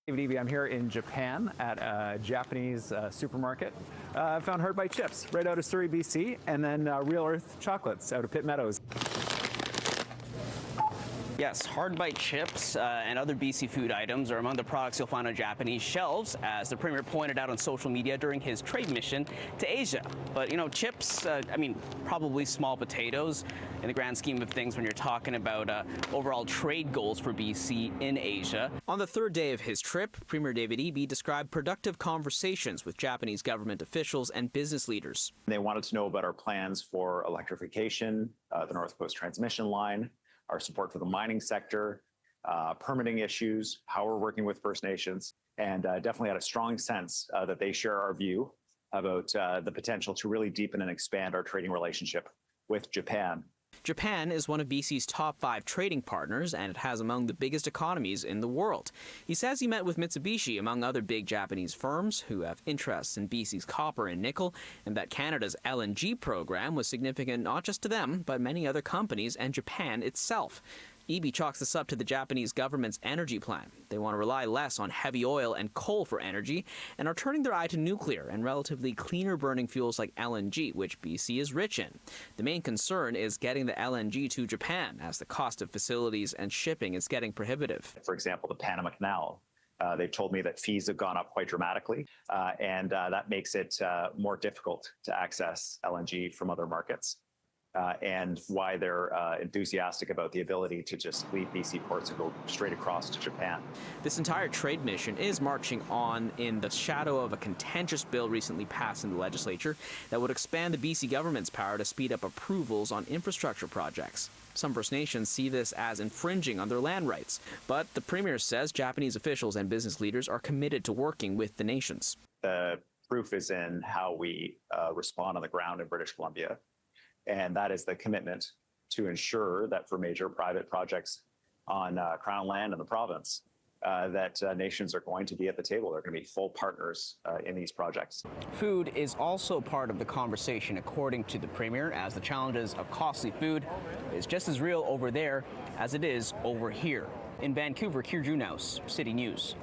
David Eby, I'm here in Japan at a Japanese supermarket. I found Hard Bite chips right out of Surrey, BC, and then Real Earth chocolates out of Pitt Meadows. Yes, Hard Bite chips and other BC food items are among the products you'll find on Japanese shelves, as the Premier pointed out on social media during his trade mission to Asia. But, you know, chips, probably small potatoes in the grand scheme of things when you're talking about overall trade goals for BC in Asia. On the third day of his trip, Premier David Eby described productive conversations with Japanese government officials and business leaders. They wanted to know about our plans for electrification, the North Coast Transmission Line, our support for the mining sector, permitting issues, how we're working with First Nations, and definitely had a strong sense that they share our view about the potential to really deepen and expand our trading relationship with Japan. Japan is one of BC's top 5 trading partners, and it has among the biggest economies in the world. He says he met with Mitsubishi, among other big Japanese firms who have interests in BC's copper and nickel, and that Canada's LNG program was significant not just to them, but many other companies and Japan itself. Eby chalks this up to the Japanese government's energy plan. They want to rely less on heavy oil and coal for energy and are turning their eye to nuclear and relatively cleaner burning fuels like LNG, which BC is rich in. The main concern is getting the LNG to Japan, as the cost of facilities and shipping is getting prohibitive. For example, the Panama Canal. They've told me that fees have gone up quite dramatically, and that makes it more difficult to access LNG from other markets. And why they're enthusiastic about the ability to just leave BC ports and go straight across to Japan. This entire trade mission is marching on in the shadow of a contentious bill recently passed in the legislature that would expand the BC government's power to speed up approvals on infrastructure projects. Some First Nations see this as infringing on their land rights, but the Premier says Japanese officials and business leaders are committed to working with the nations. The proof is in how we respond on the ground in British Columbia. And that is the commitment to ensure that for major private projects on Crown land in the province, that nations are going to be at the table. They're going to be full partners in these projects. Food is also part of the conversation, according to the Premier, as the challenges of costly food is just as real over there as it is over here. In Vancouver, Kier Junos, City News.